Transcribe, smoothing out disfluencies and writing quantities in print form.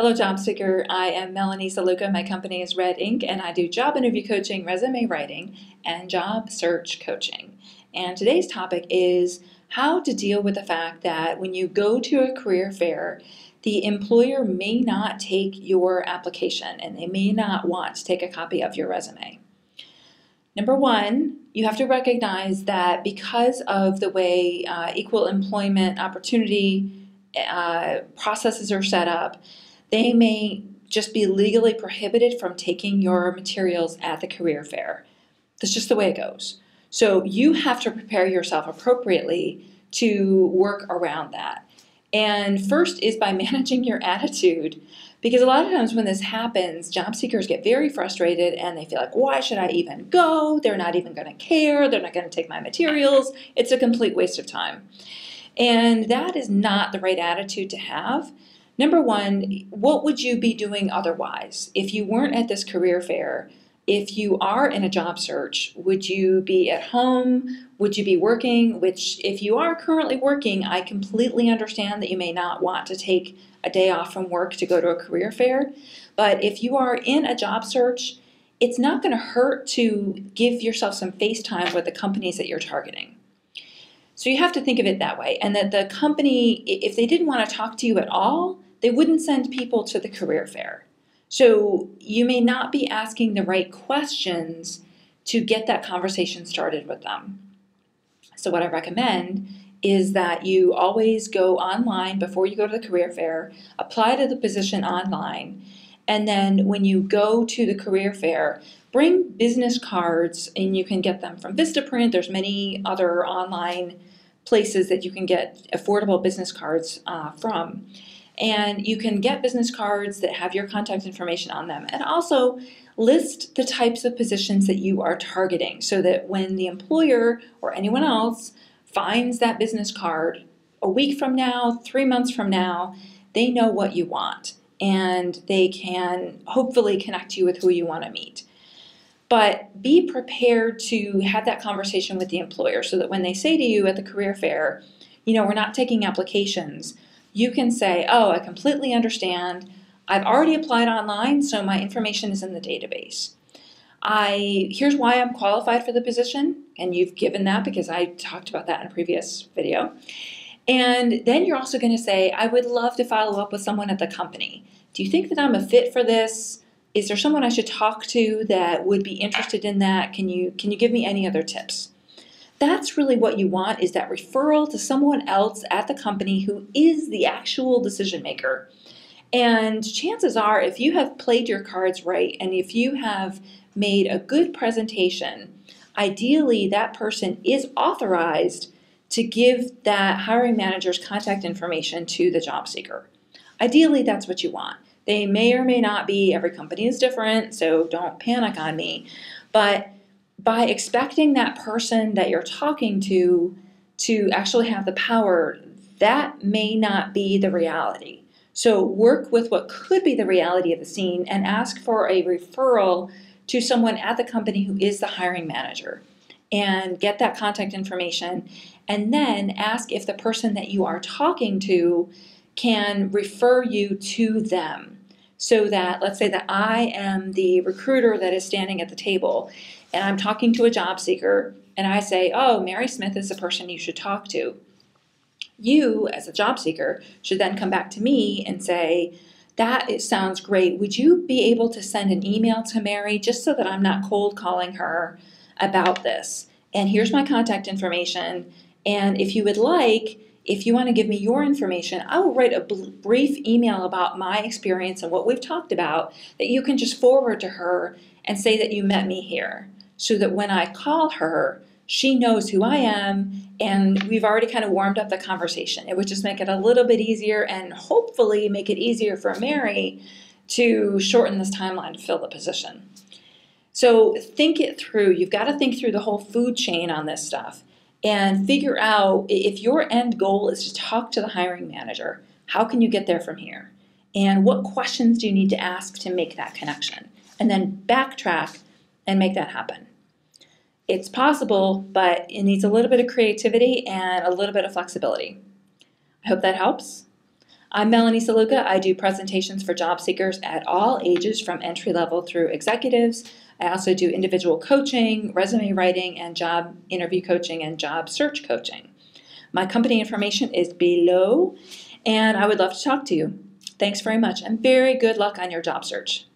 Hello, job seeker. I am Melanie Saluka. My company is Red Inc., and I do job interview coaching, resume writing, and job search coaching. And today's topic is how to deal with the fact that when you go to a career fair, the employer may not take your application and they may not want to take a copy of your resume. Number one, you have to recognize that because of the way equal employment opportunity processes are set up, they may just be legally prohibited from taking your materials at the career fair. That's just the way it goes. So you have to prepare yourself appropriately to work around that. And first is by managing your attitude, because a lot of times when this happens, job seekers get very frustrated and they feel like, why should I even go? They're not even going to care. They're not going to take my materials. It's a complete waste of time. And that is not the right attitude to have. Number one, what would you be doing otherwise? If you weren't at this career fair, if you are in a job search, would you be at home? Would you be working? Which, if you are currently working, I completely understand that you may not want to take a day off from work to go to a career fair. But if you are in a job search, it's not going to hurt to give yourself some face time with the companies that you're targeting. So you have to think of it that way, and that the company, if they didn't want to talk to you at all, they wouldn't send people to the career fair. So you may not be asking the right questions to get that conversation started with them. So what I recommend is that you always go online before you go to the career fair, apply to the position online, and then when you go to the career fair, bring business cards, and you can get them from Vistaprint. There's many other online places that you can get affordable business cards from. And you can get business cards that have your contact information on them, and also list the types of positions that you are targeting so that when the employer or anyone else finds that business card a week from now, 3 months from now, they know what you want and they can hopefully connect you with who you want to meet. But be prepared to have that conversation with the employer so that when they say to you at the career fair, we're not taking applications, you can say, oh, I completely understand. I've already applied online, so my information is in the database. Here's why I'm qualified for the position, and you've given that because I talked about that in a previous video. And then you're also going to say, I would love to follow up with someone at the company. Do you think that I'm a fit for this? Is there someone I should talk to that would be interested in that? Can you give me any other tips? That's really what you want, is that referral to someone else at the company who is the actual decision maker. And chances are, if you have played your cards right and if you have made a good presentation, ideally that person is authorized to give that hiring manager's contact information to the job seeker. Ideally, that's what you want. They may or may not be. Every company is different, so don't panic on me. But by expecting that person that you're talking to actually have the power, that may not be the reality. So work with what could be the reality of the scene and ask for a referral to someone at the company who is the hiring manager, and get that contact information, and then ask if the person that you are talking to can refer you to them. So that, let's say that I am the recruiter that is standing at the table, and I'm talking to a job seeker, and I say, oh, Mary Smith is the person you should talk to. You, as a job seeker, should then come back to me and say, that sounds great. Would you be able to send an email to Mary just so that I'm not cold calling her about this? And here's my contact information. And if you would like, if you want to give me your information, I will write a brief email about my experience and what we've talked about that you can just forward to her and say that you met me here, so that when I call her, she knows who I am and we've already kind of warmed up the conversation. It would just make it a little bit easier and hopefully make it easier for Mary to shorten this timeline to fill the position. So think it through. You've got to think through the whole food chain on this stuff and figure out, if your end goal is to talk to the hiring manager, how can you get there from here? And what questions do you need to ask to make that connection? And then backtrack and make that happen. It's possible, but it needs a little bit of creativity and a little bit of flexibility. I hope that helps. I'm Melanie Saluka. I do presentations for job seekers at all ages from entry level through executives. I also do individual coaching, resume writing, and job interview coaching and job search coaching. My company information is below, and I would love to talk to you. Thanks very much, and very good luck on your job search.